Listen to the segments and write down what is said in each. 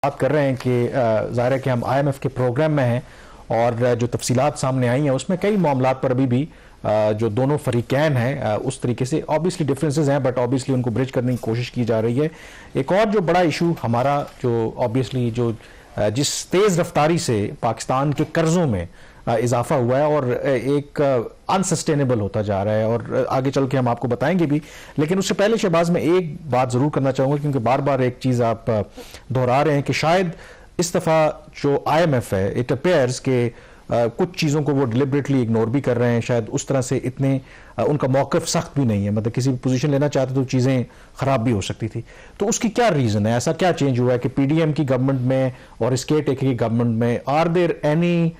बात कर रहे हैं कि ज़ाहिर है कि हम IMF के प्रोग्राम में हैं और जो तफसीलात सामने आई हैं उसमें कई मामलात पर अभी भी जो दोनों फरीकैन हैं उस तरीके से ऑब्वियसली डिफरेंसेस हैं बट ऑब्वियसली उनको ब्रिज करने की कोशिश की जा रही है। एक और जो बड़ा इशू हमारा जो ऑब्वियसली जो जिस तेज़ रफ्तारी से पाकिस्तान के कर्ज़ों में इजाफा हुआ है और एक अनसस्टेनेबल होता जा रहा है और आगे चल के हम आपको बताएंगे भी, लेकिन उससे पहले शहबाज में एक बात ज़रूर करना चाहूँगा क्योंकि बार बार एक चीज़ आप दोहरा रहे हैं कि शायद इस दफ़ा जो IMF है इट अपेयर्स के कुछ चीज़ों को वो डिलिबरेटली इग्नोर भी कर रहे हैं, शायद उस तरह से इतने उनका मौक़िफ़ सख्त भी नहीं है, मतलब किसी भी पोजीशन लेना चाहते तो चीज़ें ख़राब भी हो सकती थी। तो उसकी क्या रीज़न है, ऐसा क्या चेंज हुआ है कि PDM की गवर्नमेंट में और इस केयर टेकर की गवर्नमेंट में are there any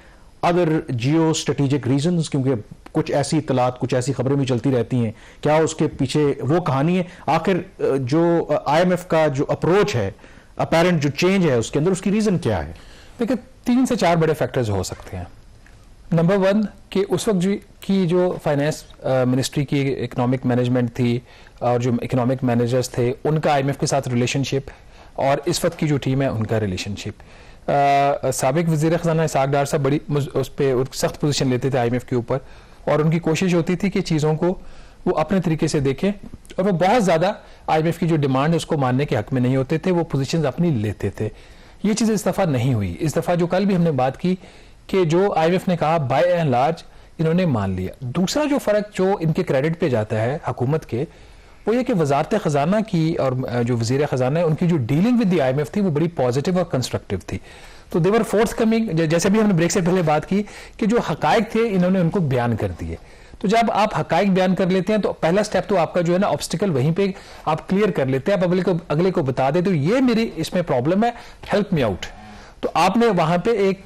other geostrategic reasons, क्योंकि कुछ ऐसी इत्तलात कुछ ऐसी खबरें भी चलती रहती हैं, क्या उसके पीछे वो कहानी है? आखिर जो IMF का जो अप्रोच है अपेरेंट जो चेंज है उसके अंदर उसकी रीज़न क्या है? देखिए 3 से 4 बड़े फैक्टर्स हो सकते हैं। नंबर 1 कि उस वक्त की जो फाइनेंस मिनिस्ट्री की इकोनॉमिक मैनेजमेंट थी और जो इकोनॉमिक मैनेजर्स थे उनका IMF के साथ रिलेशनशिप और इस वक्त की जो टीम है उनका रिलेशनशिप। साबिक वज़ीर ख़ज़ाना इसहाक़ डार साहब बड़ी उस पर सख्त पोजीशन लेते थे IMF के ऊपर और उनकी कोशिश होती थी कि चीज़ों को वो अपने तरीके से देखें और वो बहुत ज़्यादा IMF की जो डिमांड है उसको मानने के हक़ में नहीं होते थे, वो पोजीशंस अपनी लेते थे। ये चीज़ इस दफ़ा नहीं हुई। इस दफ़ा जो कल भी हमने बात की कि जो IMF ने कहा बाय एंड लार्ज इन्होंने मान लिया। दूसरा जो फ़र्क जो इनके क्रेडिट पे जाता है हुकूमत के, वो ये कि वजारत ख़जाना की और जो वज़ीर ख़जाना है उनकी जो डीलिंग विद द IMF थी वो बड़ी पॉजिटिव और कंस्ट्रक्टिव थी। तो देवर फोर्थ कमिंग, जैसे भी हमने ब्रेक से पहले बात की कि जो हकायक थे इन्होंने उनको बयान कर दिए। तो जब आप हकायक बयान कर लेते हैं तो पहला स्टेप तो आपका जो है ना ऑब्स्टिकल वहीं पे आप क्लियर कर लेते हैं, आप अगले को बता देते हो ये मेरी इसमें प्रॉब्लम है, हेल्प मी आउट। तो आपने वहां पे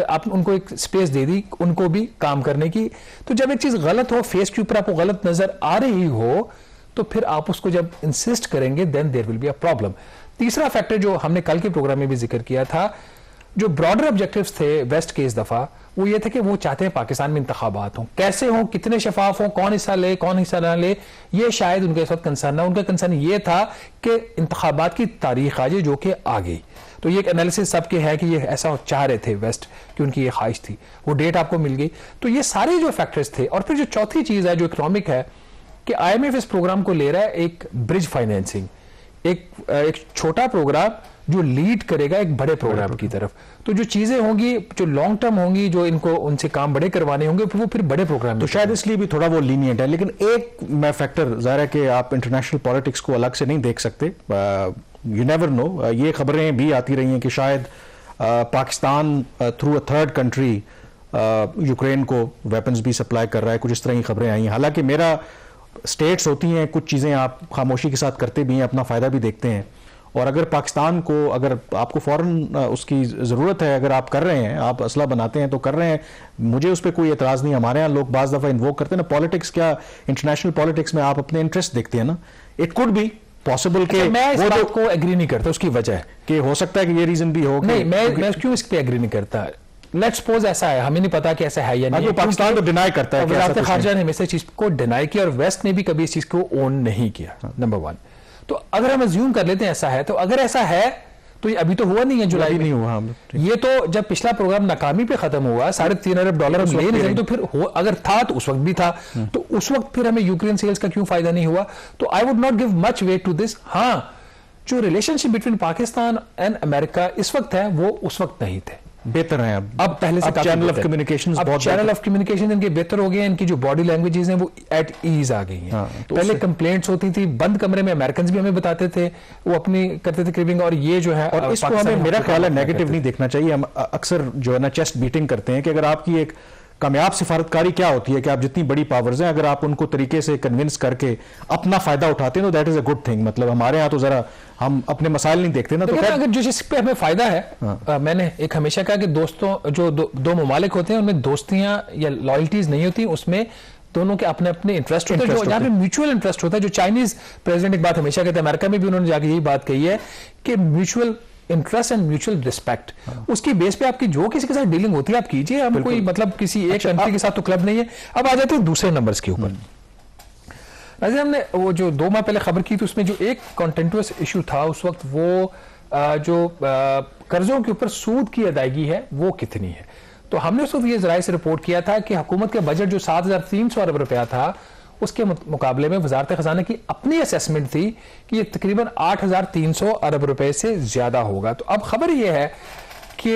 आप उनको एक स्पेस दे दी उनको भी काम करने की। तो जब एक चीज गलत हो, फेस के ऊपर आपको गलत नजर आ रही हो, तो फिर आप उसको जब इंसिस्ट करेंगे then there will be a problem. तीसरा फैक्टर जो हमने कल के प्रोग्राम में भी जिक्र किया था, जो ब्रॉडर ऑब्जेक्टिव्स थे वेस्ट के इस दफा, वो ये थे कि वो चाहते हैं पाकिस्तान में इंतखाबात हों, कैसे हों, कितने शफाफ हों, कौन हिस्सा ले कौन हिस्सा ना ले, ये शायद उनके इस वक्त कंसर्न ना। उनका कंसर्न ये था कि इंतखाबात की तारीख आ जाए जो कि आ गई। तो ये एक एनालिसिस सबके है कि ये ऐसा चाह रहे थे वेस्ट कि उनकी ये ख्वाहिश थी, वो डेट आपको मिल गई। तो ये सारे जो फैक्टर्स थे। और फिर जो चौथी चीज है जो इकोनॉमिक है कि IMF इस प्रोग्राम को ले रहा है एक ब्रिज फाइनेंसिंग, एक छोटा प्रोग्राम जो लीड करेगा एक बड़े प्रोग्राम की तरफ। तो जो चीजें होंगी जो लॉन्ग टर्म होंगी, जो इनको उनसे काम बड़े करवाने होंगे, वो फिर बड़े प्रोग्राम। तो शायद इसलिए भी थोड़ा वो लीनियंट है। लेकिन एक मैं फैक्टर ज़ाहिर है कि आप इंटरनेशनल पॉलिटिक्स को अलग से नहीं देख सकते, यू नेवर नो। ये खबरें भी आती रही हैं कि शायद Pakistan through a third country Ukraine को वेपन्स भी सप्लाई कर रहा है, कुछ इस तरह की खबरें आई हैं। हालांकि मेरा स्टेट्स होती हैं, कुछ चीज़ें आप खामोशी के साथ करते भी हैं, अपना फ़ायदा भी देखते हैं। और अगर पाकिस्तान को, अगर आपको फ़ौरन उसकी ज़रूरत है, अगर आप कर रहे हैं, आप असला बनाते हैं तो कर रहे हैं, मुझे उस पर कोई एतराज़ नहीं। हमारे यहाँ लोग बाज़ दफ़ा इन्वोक करते हैं ना पॉलिटिक्स, क्या इंटरनेशनल पॉलिटिक्स में आप अपने इंटरेस्ट देखते हैं ना। इट कुड बी पॉसिबल के मैं इस बात को एग्री नहीं करता, उसकी वजह है कि हो सकता है कि ये रीज़न भी हो। नहीं, मैं क्यों इस पर एग्री नहीं करता। लेट्स सपोज ऐसा है, हमें नहीं पता कि ऐसा है या नहीं। पाकिस्तान तो डिनाई करता है, वज़ारत ख़ारजा ने हमेशा इस चीज को डिनाई किया और वेस्ट ने भी कभी इस चीज को ओन नहीं किया। नंबर 1। तो अगर हम अज्यूम कर लेते हैं ऐसा है, तो अगर ऐसा है तो ये अभी तो हुआ नहीं है, जुलाई में नहीं हुआ। ये तो जब पिछला प्रोग्राम नाकामी पे खत्म हुआ, $3.5 अरब हम ले नहीं सकते, तो फिर अगर था तो उस वक्त भी था, तो उस वक्त फिर हमें यूक्रेन सेल्स का क्यों फायदा नहीं हुआ? तो I would not give much weight to this. हाँ, जो relationship between Pakistan and America इस वक्त है वो उस वक्त नहीं थे, बेहतर है अब पहले से। Channel of communication, channel of communication इनके बेहतर हो गए हैं, इनकी जो बॉडी लैंग्वेजेस हैं वो एट ईज आ गई हैं। तो पहले कंप्लेंट्स होती थी बंद कमरे में, अमेरिकन भी हमें बताते थे, वो अपनी करते थे क्रिपिंग, और ये जो है और इसको हमें मेरा ख्याल है नेगेटिव नहीं देखना चाहिए। हम अक्सर जो है ना चेस्ट बीटिंग करते हैं कि अगर आपकी एक कामयाब सिफारतकारी क्या होती है कि आप जितनी बड़ी पावर्स हैं अगर आप उनको तरीके से कन्विंस करके अपना फायदा उठाते हैं तो that is a good thing. मतलब हमारे यहाँ तो जरा हम अपने मसाइल नहीं देखते ना। तो अगर जो जिस पे हमें फायदा है, मैंने एक हमेशा कहा कि दोस्तों जो दो ममालिक होते हैं उनमें दोस्तियां या लॉयल्टीज नहीं होती, उसमें दोनों के अपने अपने इंटरेस्ट होते हैं, जो यहाँ पे म्यूचुअल इंटरेस्ट होता है। जो चाइनीज प्रेसिडेंट एक बात हमेशा कहते हैं, अमेरिका में भी उन्होंने जाके यही बात कही है कि mutual interest and mutual respect, उसकी बेस पे आपकी जो किसी के साथ डीलिंग होती है आप कीजिए। हम कोई मतलब किसी एक कंट्री के साथ तो क्लब नहीं है। अब आ जाते हैं दूसरे नंबर्स के ऊपर। हमने वो जो 2 माह पहले खबर की थी उसमें जो एक कॉन्टेंटुअस इशू था उस वक्त, वो जो कर्जों के ऊपर सूद की अदायगी है वो कितनी है। तो हमने उस वक्त ये जराये से रिपोर्ट किया था कि हुकूमत का बजट जो 7,300 अरब रुपया था, उसके मुकाबले में वजारत खजाना की अपनी असेसमेंट थी कि ये तकरीबन 8,300 अरब रुपए से ज्यादा होगा। तो अब खबर यह है कि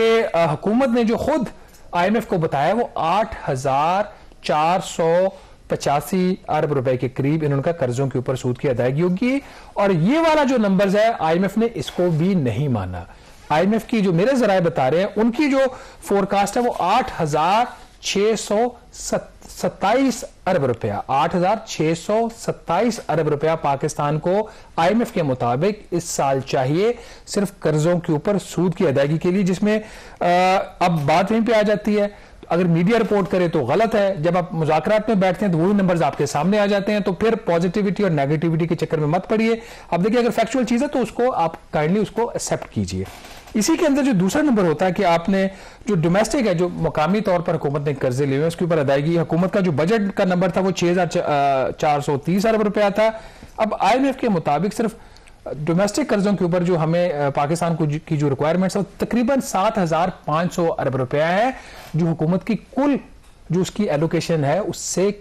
हुकूमत ने जो खुद IMF को बताया वो 8,485 अरब रुपए के करीब इन्होंने कहा कर्जों के ऊपर सूद की अदायगी होगी। और ये वाला जो नंबर्स है IMF ने इसको भी नहीं माना। IMF की जो मेरे जराये बता रहे हैं उनकी जो फोरकास्ट है वो 8,627 अरब रुपया, 8,627 अरब रुपया पाकिस्तान को IMF के मुताबिक इस साल चाहिए सिर्फ कर्जों के ऊपर सूद की अदायगी के लिए, जिसमें अब बात वहीं पे आ जाती है, अगर मीडिया रिपोर्ट करे तो गलत है, जब आप मुज़ाकरात में बैठते हैं तो वही नंबर्स आपके सामने आ जाते हैं। तो फिर पॉजिटिविटी और नेगेटिविटी के चक्कर में मत पड़िए। अब देखिए अगर फैक्चुअल चीज है तो उसको आप काइंडली उसको एक्सेप्ट कीजिए। इसी के अंदर जो दूसरा नंबर होता है कि आपने जो डोमेस्टिक है, जो मुकामी तौर पर हुकूमत ने कर्जे लिए हुए उसके ऊपर अदायगी, हुकूमत का जो बजट का नंबर था वो 6,430 अरब रुपया था। अब IMF के मुताबिक सिर्फ डोमेस्टिक कर्जों के ऊपर जो हमें पाकिस्तान को की जो रिक्वायरमेंट्स है तकरीबन 7,500 अरब रुपया है, जो हुकूमत की कुल जो उसकी एलोकेशन है उससे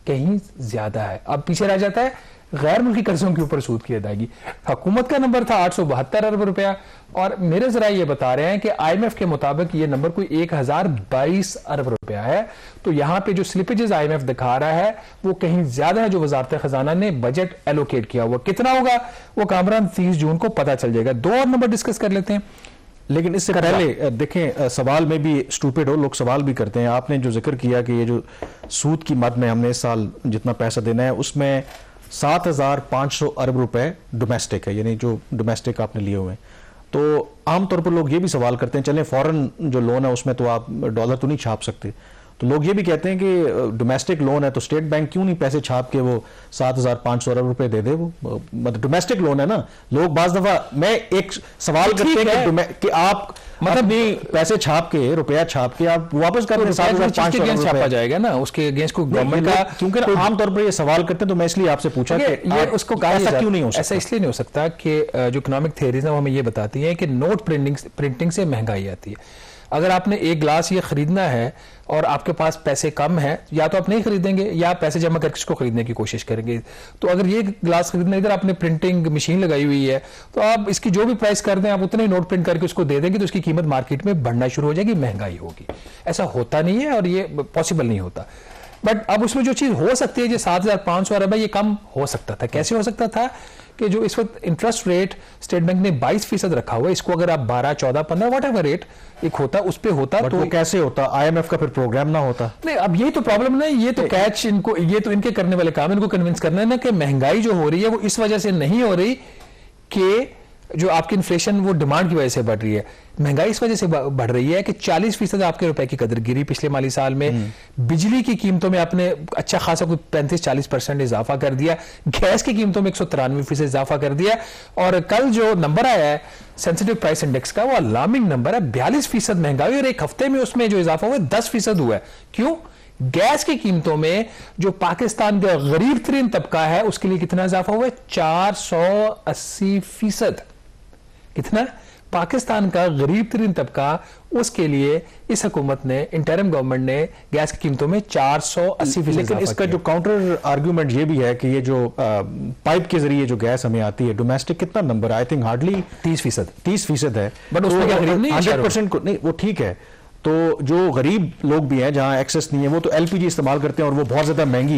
कहीं ज्यादा है। अब पीछे रह जाता है गैर मुल्की कर्जों के ऊपर सूद की अदायगी। हुकूमत का नंबर था 872 अरब रुपया और मेरे जरा ये बता रहे हैं कि IMF के मुताबिक ये नंबर कोई 1,022 अरब रुपया है। तो यहां पे जो स्लिपेजेस IMF दिखा रहा है वो कहीं ज्यादा है जो वजारत खजाना ने बजट एलोकेट किया हुआ। कितना होगा वो कामरान 30 जून को पता चल जाएगा। दो और नंबर डिस्कस कर लेते हैं। लेकिन इससे पहले देखें, सवाल में भी स्टूपिड हो, लोग सवाल भी करते हैं। आपने जो जिक्र किया कि ये जो सूद की मद में हमने इस साल जितना पैसा देना है उसमें 7,500 अरब रुपए डोमेस्टिक है, यानी जो डोमेस्टिक आपने लिए हुए हैं। तो आमतौर पर लोग ये भी सवाल करते हैं, चलें फॉरेन जो लोन है उसमें तो आप डॉलर तो नहीं छाप सकते, तो लोग ये भी कहते हैं कि डोमेस्टिक लोन है तो स्टेट बैंक क्यों नहीं पैसे छाप के वो 7,500 अरब रुपए दे दे। वो मतलब डोमेस्टिक लोन है ना। लोग बाज दफा मैं एक सवाल करते हैं कि आप मतलब नहीं पैसे छाप के, रुपया छाप के आप वापस कर दें 7,500 अरब छापा जाएगा ना, उसके अगेंस्ट को गवर्नमेंट का, क्योंकि आमतौर पर ये सवाल करते हैं तो मैं इसलिए आपसे पूछा कि ये उसको ऐसा क्यों नहीं हो सकता। ऐसा इसलिए नहीं हो सकता कि जो इकोनॉमिक थ्योरीज है वो हमें ये बताती है कि नोट प्रिंटिंग से महंगाई आती है। अगर आपने एक ग्लास ये खरीदना है और आपके पास पैसे कम है, या तो आप नहीं खरीदेंगे या आप पैसे जमा करके इसको खरीदने की कोशिश करेंगे। तो अगर ये ग्लास खरीदना, इधर आपने प्रिंटिंग मशीन लगाई हुई है तो आप इसकी जो भी प्राइस कर दें आप उतने ही नोट प्रिंट करके उसको दे देंगे तो उसकी कीमत मार्केट में बढ़ना शुरू हो जाएगी, महंगाई होगी। ऐसा होता नहीं है और ये पॉसिबल नहीं होता। बट अब उसमें जो चीज हो सकती है, जो 7,500 अरब है, ये कम हो सकता था। कैसे हो सकता था कि जो इस वक्त इंटरेस्ट रेट स्टेट बैंक ने 22% रखा हुआ है, इसको अगर आप 12, 14, 15 वट एवर रेट एक होता उस पे होता तो कैसे होता, IMF का फिर प्रोग्राम ना होता। नहीं, अब ये तो प्रॉब्लम नहीं, ये तो कैच इनको, ये तो इनके करने वाले काम, इनको कन्विंस करना है ना कि महंगाई जो हो रही है वो इस वजह से नहीं हो रही कि जो आपकी इन्फ्लेशन वो डिमांड की वजह से बढ़ रही है। महंगाई इस वजह से बढ़ रही है कि 40% आपके रुपए की कदर गिरी पिछले माली साल में। बिजली की कीमतों में आपने अच्छा खासा कोई 35-40% इजाफा कर दिया। गैस की कीमतों में 193% इजाफा कर दिया। और कल जो नंबर आया है सेंसिटिव प्राइस इंडेक्स का, वो अलार्मिंग नंबर है, 42% महंगाई, और एक हफ्ते में उसमें जो इजाफा हुआ 10% हुआ है। क्यों? गैस की कीमतों में जो पाकिस्तान का गरीब तरीन तबका है उसके लिए कितना इजाफा हुआ है? 480%। कितना? पाकिस्तान का गरीब तरीन तबका, उसके लिए इस हुकूमत ने, इंटरिम गवर्नमेंट ने गैस की कीमतों में 480%। लेकिन इसका जो काउंटर आर्ग्यूमेंट ये भी है कि ये जो पाइप के जरिए जो गैस हमें आती है, डोमेस्टिक कितना नंबर, आई थिंक हार्डली 30% है। बट उसमें क्या गरीब नहीं है, 100% को नहीं, वो ठीक है। तो जो गरीब लोग भी हैं जहां एक्सेस नहीं है वो तो LPG इस्तेमाल करते हैं और वो बहुत ज्यादा महंगी है।